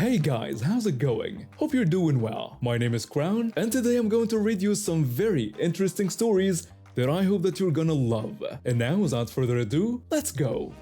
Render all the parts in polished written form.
Hey guys, how's it going? Hope you're doing well. My name is Crown, and today I'm going to read you some very interesting stories that I hope that you're gonna love. And now, without further ado, let's go!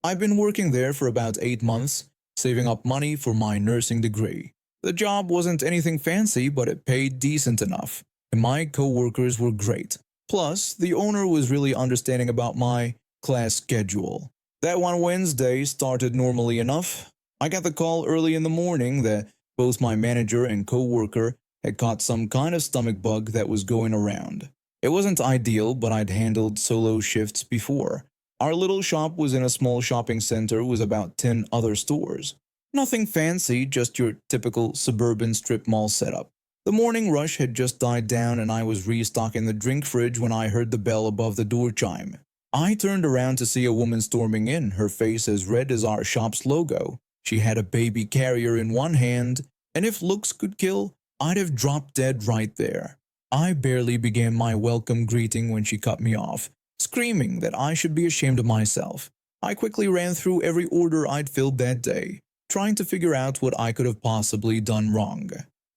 I've been working there for about 8 months, saving up money for my nursing degree. The job wasn't anything fancy, but it paid decent enough, and my co-workers were great. Plus, the owner was really understanding about my class schedule. That one Wednesday started normally enough. I got the call early in the morning that both my manager and co-worker had caught some kind of stomach bug that was going around. It wasn't ideal, but I'd handled solo shifts before. Our little shop was in a small shopping center with about 10 other stores. Nothing fancy, just your typical suburban strip mall setup. The morning rush had just died down and I was restocking the drink fridge when I heard the bell above the door chime. I turned around to see a woman storming in, her face as red as our shop's logo. She had a baby carrier in one hand, and if looks could kill, I'd have dropped dead right there. I barely began my welcome greeting when she cut me off, screaming that I should be ashamed of myself. I quickly ran through every order I'd filled that day, trying to figure out what I could have possibly done wrong.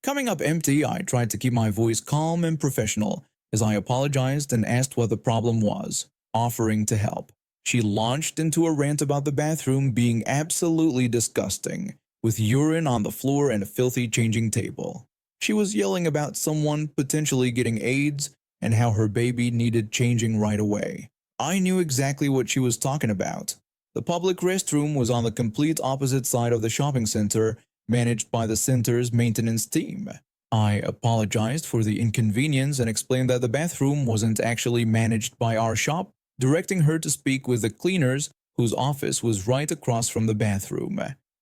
Coming up empty, I tried to keep my voice calm and professional as I apologized and asked what the problem was, offering to help. She launched into a rant about the bathroom being absolutely disgusting, with urine on the floor and a filthy changing table. She was yelling about someone potentially getting AIDS and how her baby needed changing right away. I knew exactly what she was talking about. The public restroom was on the complete opposite side of the shopping center, managed by the center's maintenance team. I apologized for the inconvenience and explained that the bathroom wasn't actually managed by our shop, directing her to speak with the cleaners whose office was right across from the bathroom.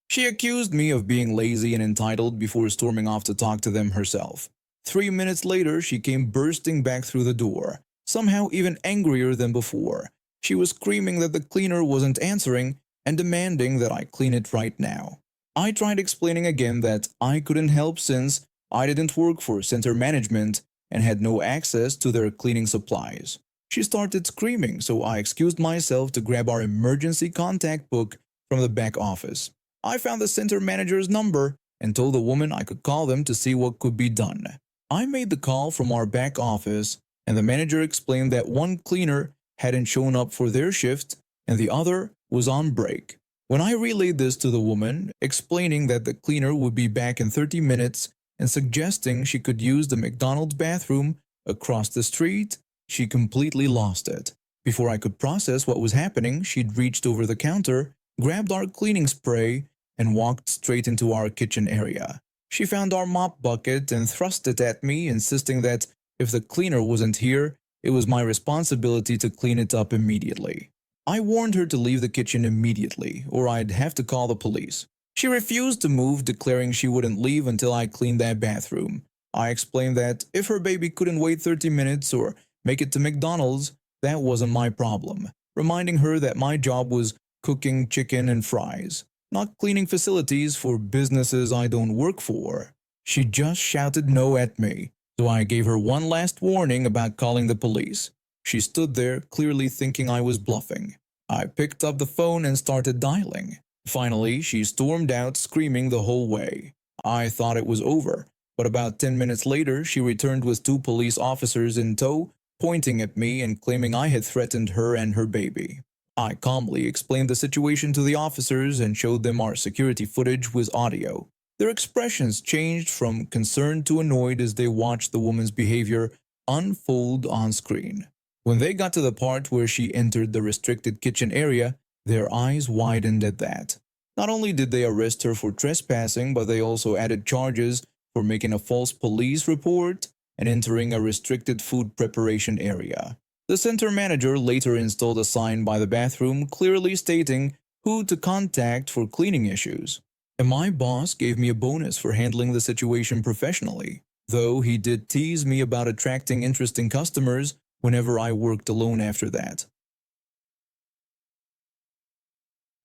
She accused me of being lazy and entitled before storming off to talk to them herself. 3 minutes later, she came bursting back through the door, somehow even angrier than before. She was screaming that the cleaner wasn't answering and demanding that I clean it right now. I tried explaining again that I couldn't help since I didn't work for center management and had no access to their cleaning supplies. She started screaming, so I excused myself to grab our emergency contact book from the back office. I found the center manager's number and told the woman I could call them to see what could be done. I made the call from our back office, and the manager explained that one cleaner hadn't shown up for their shift and the other was on break. When I relayed this to the woman, explaining that the cleaner would be back in 30 minutes and suggesting she could use the McDonald's bathroom across the street, she completely lost it. Before I could process what was happening, she'd reached over the counter, grabbed our cleaning spray, and walked straight into our kitchen area. She found our mop bucket and thrust it at me, insisting that if the cleaner wasn't here, it was my responsibility to clean it up immediately. I warned her to leave the kitchen immediately, or I'd have to call the police. She refused to move, declaring she wouldn't leave until I cleaned that bathroom. I explained that if her baby couldn't wait 30 minutes or make it to McDonald's, that wasn't my problem, reminding her that my job was cooking chicken and fries, not cleaning facilities for businesses I don't work for. She just shouted no at me, so I gave her one last warning about calling the police. She stood there, clearly thinking I was bluffing. I picked up the phone and started dialing. Finally, she stormed out, screaming the whole way. I thought it was over, but about 10 minutes later, she returned with 2 police officers in tow, pointing at me and claiming I had threatened her and her baby. I calmly explained the situation to the officers and showed them our security footage with audio. Their expressions changed from concerned to annoyed as they watched the woman's behavior unfold on screen. When they got to the part where she entered the restricted kitchen area, their eyes widened at that. Not only did they arrest her for trespassing, but they also added charges for making a false police report and entering a restricted food preparation area. The center manager later installed a sign by the bathroom clearly stating who to contact for cleaning issues. And my boss gave me a bonus for handling the situation professionally, though he did tease me about attracting interesting customers whenever I worked alone after that.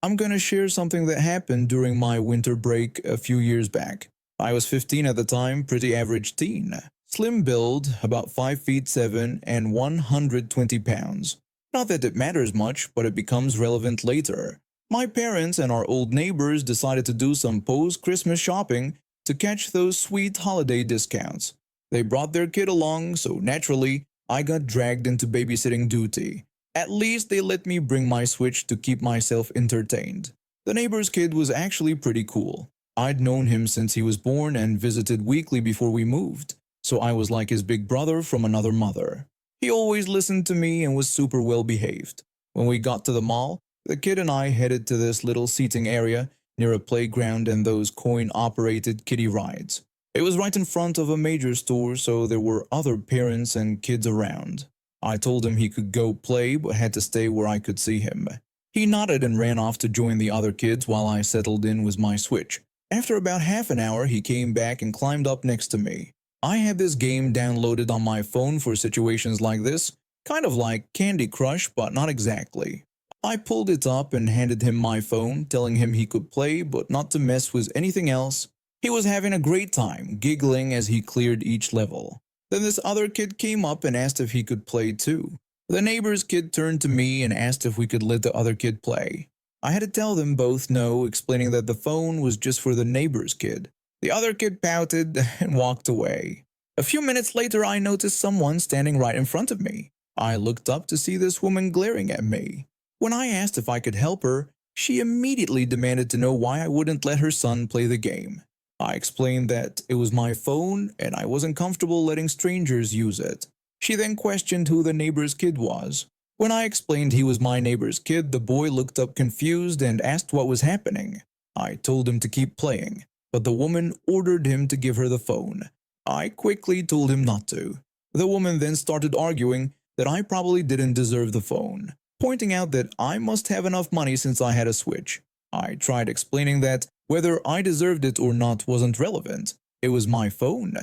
I'm gonna share something that happened during my winter break a few years back. I was 15 at the time, pretty average teen. Slim build, about 5 feet 7 and 120 pounds. Not that it matters much, but it becomes relevant later. My parents and our old neighbors decided to do some post-Christmas shopping to catch those sweet holiday discounts. They brought their kid along, so naturally, I got dragged into babysitting duty. At least they let me bring my Switch to keep myself entertained. The neighbor's kid was actually pretty cool. I'd known him since he was born and visited weekly before we moved, so I was like his big brother from another mother. He always listened to me and was super well behaved. When we got to the mall, the kid and I headed to this little seating area near a playground and those coin-operated kiddie rides. It was right in front of a major store, so there were other parents and kids around. I told him he could go play but had to stay where I could see him. He nodded and ran off to join the other kids while I settled in with my Switch. After about half an hour, he came back and climbed up next to me. I had this game downloaded on my phone for situations like this, kind of like Candy Crush, but not exactly. I pulled it up and handed him my phone, telling him he could play but not to mess with anything else. He was having a great time, giggling as he cleared each level. Then this other kid came up and asked if he could play too. The neighbor's kid turned to me and asked if we could let the other kid play. I had to tell them both no, explaining that the phone was just for the neighbor's kid. The other kid pouted and walked away. A few minutes later, I noticed someone standing right in front of me. I looked up to see this woman glaring at me. When I asked if I could help her, she immediately demanded to know why I wouldn't let her son play the game. I explained that it was my phone and I wasn't comfortable letting strangers use it. She then questioned who the neighbor's kid was. When I explained he was my neighbor's kid, the boy looked up confused and asked what was happening. I told him to keep playing, but the woman ordered him to give her the phone. I quickly told him not to. The woman then started arguing that I probably didn't deserve the phone, pointing out that I must have enough money since I had a Switch. I tried explaining that whether I deserved it or not wasn't relevant. It was my phone.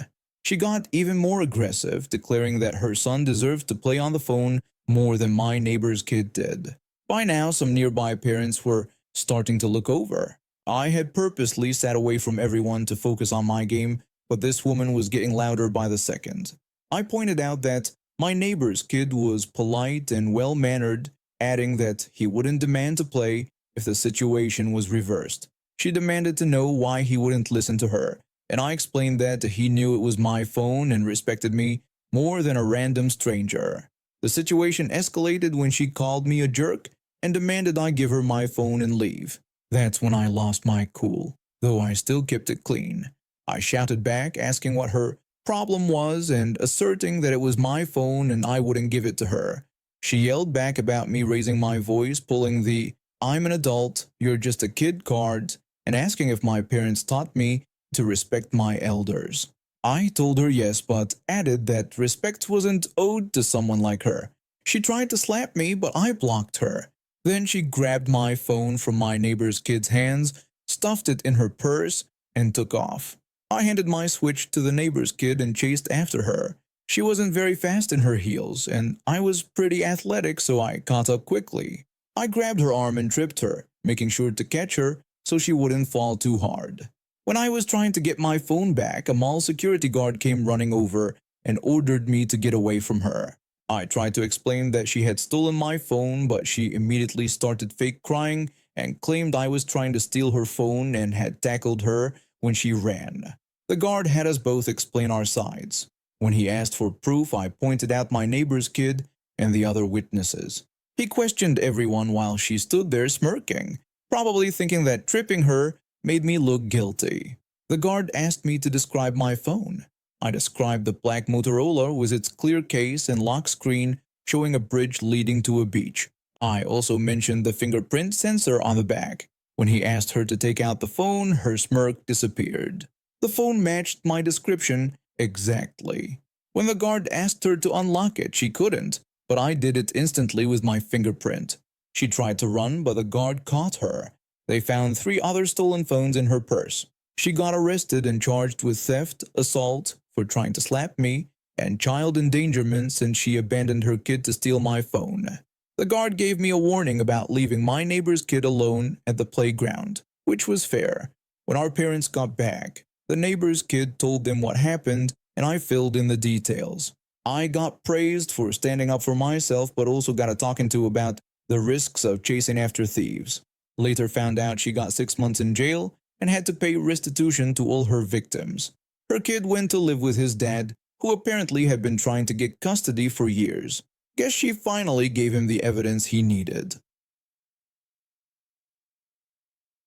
She got even more aggressive, declaring that her son deserved to play on the phone more than my neighbor's kid did. By now, some nearby parents were starting to look over. I had purposely sat away from everyone to focus on my game, but this woman was getting louder by the second. I pointed out that my neighbor's kid was polite and well-mannered, adding that he wouldn't demand to play if the situation was reversed. She demanded to know why he wouldn't listen to her, and I explained that he knew it was my phone and respected me more than a random stranger. The situation escalated when she called me a jerk and demanded I give her my phone and leave. That's when I lost my cool, though I still kept it clean. I shouted back, asking what her problem was and asserting that it was my phone and I wouldn't give it to her. She yelled back about me raising my voice, pulling the "I'm an adult, you're just a kid" card, and asking if my parents taught me to respect my elders. I told her yes, but added that respect wasn't owed to someone like her. She tried to slap me, but I blocked her. Then she grabbed my phone from my neighbor's kid's hands, stuffed it in her purse, and took off. I handed my Switch to the neighbor's kid and chased after her. She wasn't very fast in her heels, and I was pretty athletic, so I caught up quickly. I grabbed her arm and tripped her, making sure to catch her so she wouldn't fall too hard. When I was trying to get my phone back, a mall security guard came running over and ordered me to get away from her. I tried to explain that she had stolen my phone, but she immediately started fake crying and claimed I was trying to steal her phone and had tackled her when she ran. The guard had us both explain our sides. When he asked for proof, I pointed out my neighbor's kid and the other witnesses. He questioned everyone while she stood there smirking, probably thinking that tripping her made me look guilty. The guard asked me to describe my phone. I described the black Motorola with its clear case and lock screen showing a bridge leading to a beach. I also mentioned the fingerprint sensor on the back. When he asked her to take out the phone, her smirk disappeared. The phone matched my description exactly. When the guard asked her to unlock it, she couldn't, but I did it instantly with my fingerprint. She tried to run, but the guard caught her. They found 3 other stolen phones in her purse. She got arrested and charged with theft, assault for trying to slap me, and child endangerment since she abandoned her kid to steal my phone. The guard gave me a warning about leaving my neighbor's kid alone at the playground, which was fair. When our parents got back, the neighbor's kid told them what happened, and I filled in the details. I got praised for standing up for myself, but also got a talking to about the risks of chasing after thieves. Later found out she got 6 months in jail and had to pay restitution to all her victims. Her kid went to live with his dad, who apparently had been trying to get custody for years. Guess she finally gave him the evidence he needed.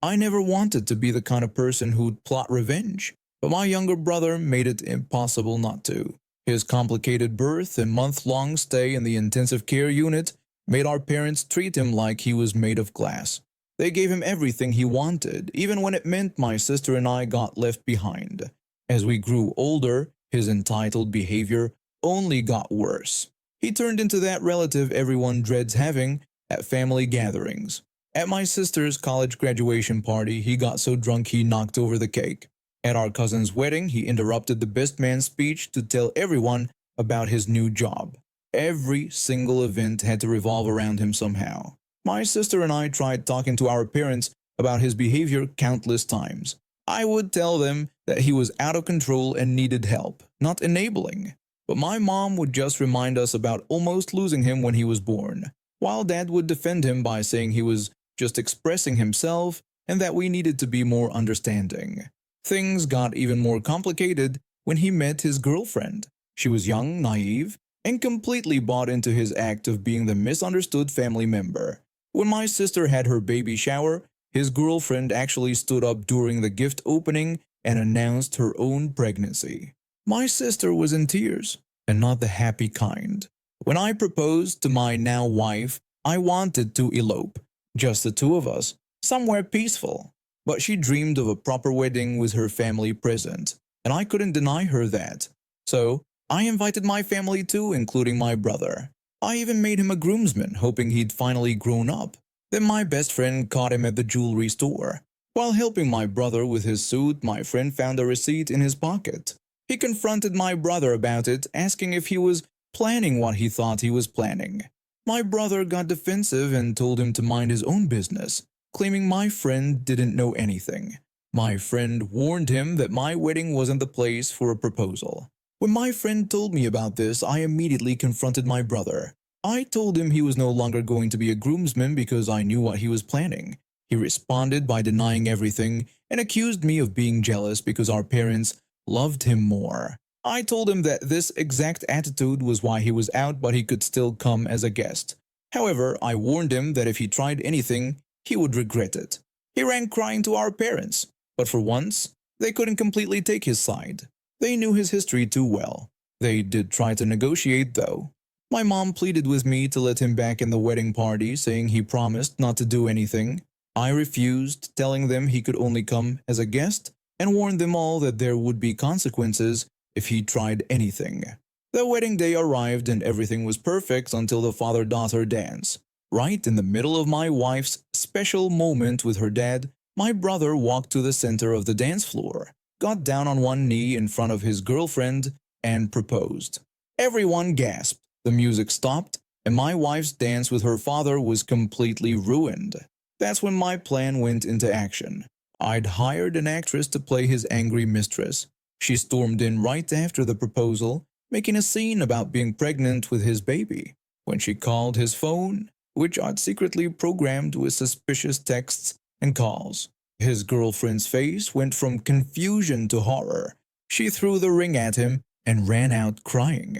I never wanted to be the kind of person who'd plot revenge, but my younger brother made it impossible not to. His complicated birth and month-long stay in the intensive care unit made our parents treat him like he was made of glass. They gave him everything he wanted, even when it meant my sister and I got left behind. As we grew older, his entitled behavior only got worse. He turned into that relative everyone dreads having at family gatherings. At my sister's college graduation party, he got so drunk he knocked over the cake. At our cousin's wedding, he interrupted the best man's speech to tell everyone about his new job. Every single event had to revolve around him somehow. My sister and I tried talking to our parents about his behavior countless times. I would tell them that he was out of control and needed help, not enabling. But my mom would just remind us about almost losing him when he was born, while Dad would defend him by saying he was just expressing himself and that we needed to be more understanding. Things got even more complicated when he met his girlfriend. She was young, naive, and completely bought into his act of being the misunderstood family member. When my sister had her baby shower, his girlfriend actually stood up during the gift opening and announced her own pregnancy. My sister was in tears, and not the happy kind. When I proposed to my now wife, I wanted to elope, just the two of us, somewhere peaceful. But she dreamed of a proper wedding with her family present, and I couldn't deny her that. So, I invited my family too, including my brother. I even made him a groomsman, hoping he'd finally grown up. Then my best friend caught him at the jewelry store. While helping my brother with his suit, my friend found a receipt in his pocket. He confronted my brother about it, asking if he was planning what he thought he was planning. My brother got defensive and told him to mind his own business, claiming my friend didn't know anything. My friend warned him that my wedding wasn't the place for a proposal. When my friend told me about this, I immediately confronted my brother. I told him he was no longer going to be a groomsman because I knew what he was planning. He responded by denying everything and accused me of being jealous because our parents loved him more. I told him that this exact attitude was why he was out, but he could still come as a guest. However, I warned him that if he tried anything, he would regret it. He ran crying to our parents, but for once, they couldn't completely take his side. They knew his history too well. They did try to negotiate, though. My mom pleaded with me to let him back in the wedding party, saying he promised not to do anything. I refused, telling them he could only come as a guest, and warned them all that there would be consequences if he tried anything. The wedding day arrived and everything was perfect until the father-daughter dance. Right in the middle of my wife's special moment with her dad, my brother walked to the center of the dance floor, got down on one knee in front of his girlfriend, and proposed. Everyone gasped, the music stopped, and my wife's dance with her father was completely ruined. That's when my plan went into action. I'd hired an actress to play his angry mistress. She stormed in right after the proposal, making a scene about being pregnant with his baby. When she called his phone, which I'd secretly programmed with suspicious texts and calls, his girlfriend's face went from confusion to horror. She threw the ring at him and ran out crying.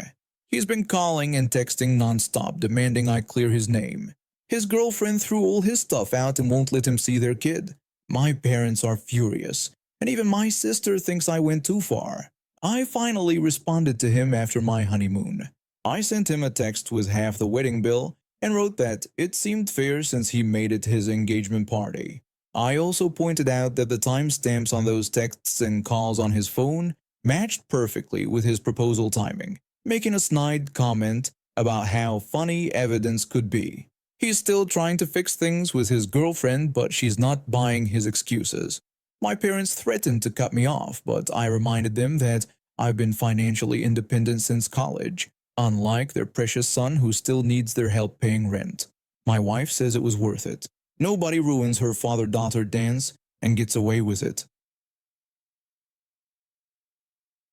He's been calling and texting nonstop, demanding I clear his name. His girlfriend threw all his stuff out and won't let him see their kid. My parents are furious, and even my sister thinks I went too far. I finally responded to him after my honeymoon. I sent him a text with half the wedding bill and wrote that it seemed fair since he made it his engagement party. I also pointed out that the timestamps on those texts and calls on his phone matched perfectly with his proposal timing, making a snide comment about how funny evidence could be. He's still trying to fix things with his girlfriend, but she's not buying his excuses. My parents threatened to cut me off, but I reminded them that I've been financially independent since college, unlike their precious son who still needs their help paying rent. My wife says it was worth it. Nobody ruins her father-daughter dance and gets away with it.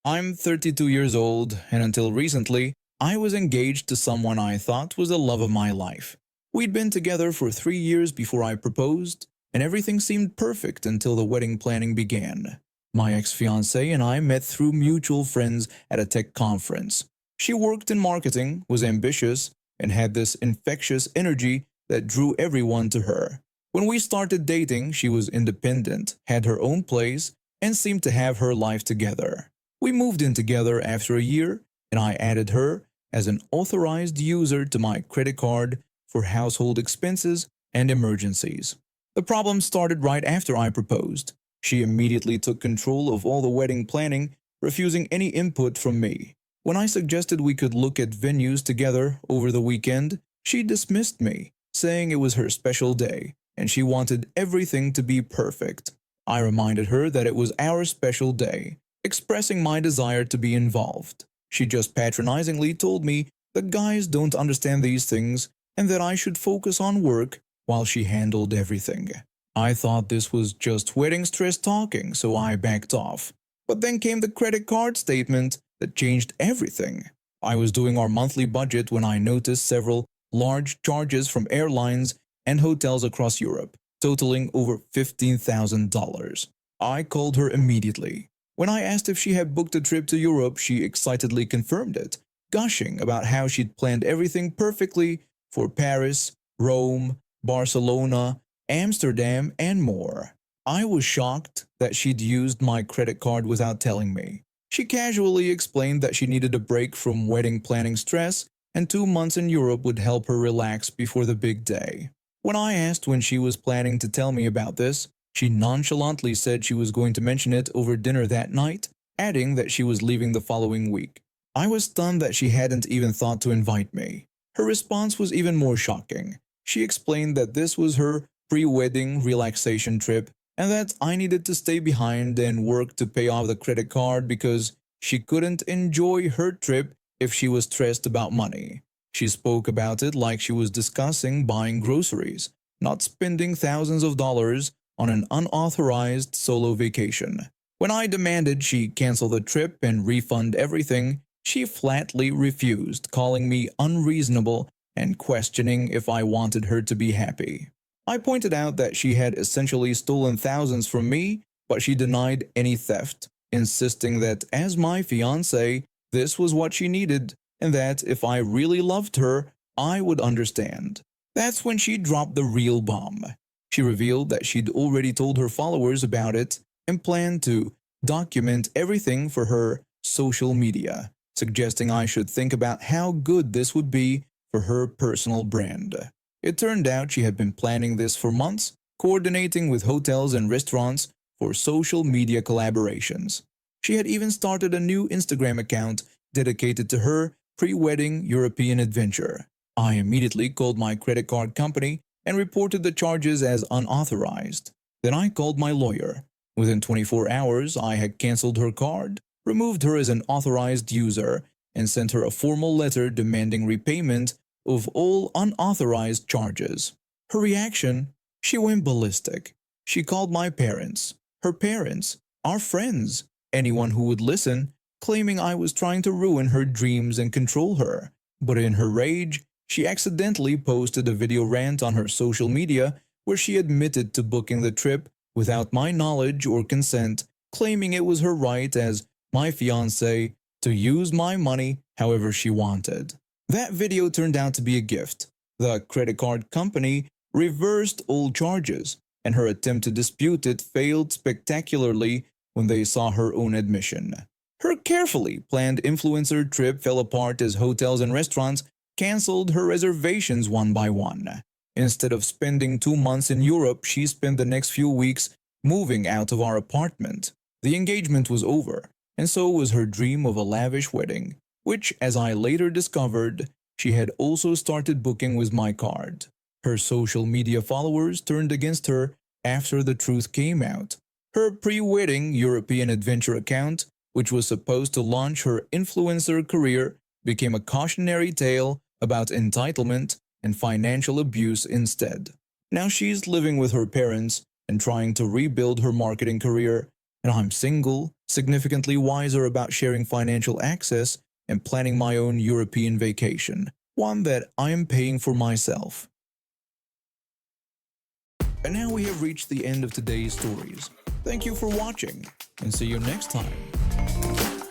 I'm 32 years old, and until recently, I was engaged to someone I thought was the love of my life. We'd been together for 3 years before I proposed, and everything seemed perfect until the wedding planning began. My ex-fiancée and I met through mutual friends at a tech conference. She worked in marketing, was ambitious, and had this infectious energy that drew everyone to her. When we started dating, she was independent, had her own place, and seemed to have her life together. We moved in together after a year, and I added her as an authorized user to my credit card for household expenses and emergencies. The problem started right after I proposed. She immediately took control of all the wedding planning, refusing any input from me. When I suggested we could look at venues together over the weekend, she dismissed me, saying it was her special day and she wanted everything to be perfect. I reminded her that it was our special day, expressing my desire to be involved. She just patronizingly told me that guys don't understand these things and that I should focus on work while she handled everything. I thought this was just wedding stress talking, so I backed off. But then came the credit card statement that changed everything. I was doing our monthly budget when I noticed several large charges from airlines and hotels across Europe, totaling over $15,000. I called her immediately. When I asked if she had booked a trip to Europe, she excitedly confirmed it, gushing about how she'd planned everything perfectly for Paris, Rome, Barcelona, Amsterdam, and more. I was shocked that she'd used my credit card without telling me. She casually explained that she needed a break from wedding planning stress and 2 months in Europe would help her relax before the big day. When I asked when she was planning to tell me about this, she nonchalantly said she was going to mention it over dinner that night, adding that she was leaving the following week. I was stunned that she hadn't even thought to invite me. Her response was even more shocking. She explained that this was her pre-wedding relaxation trip and that I needed to stay behind and work to pay off the credit card because she couldn't enjoy her trip if she was stressed about money. She spoke about it like she was discussing buying groceries, not spending thousands of dollars on an unauthorized solo vacation. When I demanded she cancel the trip and refund everything, she flatly refused, calling me unreasonable and questioning if I wanted her to be happy. I pointed out that she had essentially stolen thousands from me, but she denied any theft, insisting that as my fiancé, this was what she needed, and that if I really loved her, I would understand. That's when she dropped the real bomb. She revealed that she'd already told her followers about it and planned to document everything for her social media, suggesting I should think about how good this would be for her personal brand. It turned out she had been planning this for months, coordinating with hotels and restaurants for social media collaborations. She had even started a new Instagram account dedicated to her pre-wedding European adventure. I immediately called my credit card company and reported the charges as unauthorized. Then I called my lawyer. Within 24 hours, I had canceled her card, removed her as an authorized user, and sent her a formal letter demanding repayment of all unauthorized charges. Her reaction? She went ballistic. She called my parents, her parents, our friends, anyone who would listen, claiming I was trying to ruin her dreams and control her. But in her rage, she accidentally posted a video rant on her social media where she admitted to booking the trip without my knowledge or consent, claiming it was her right as my fiancé to use my money however she wanted. That video turned out to be a gift. The credit card company reversed all charges, and her attempt to dispute it failed spectacularly when they saw her own admission. Her carefully planned influencer trip fell apart as hotels and restaurants canceled her reservations one by one. Instead of spending 2 months in Europe, she spent the next few weeks moving out of our apartment. The engagement was over, and so was her dream of a lavish wedding, which, as I later discovered, she had also started booking with my card. Her social media followers turned against her after the truth came out. Her pre-wedding European adventure account, which was supposed to launch her influencer career, became a cautionary tale about entitlement and financial abuse instead. Now she's living with her parents and trying to rebuild her marketing career, and I'm single, significantly wiser about sharing financial access and planning my own European vacation, one that I am paying for myself. And now we have reached the end of today's stories. Thank you for watching, and see you next time.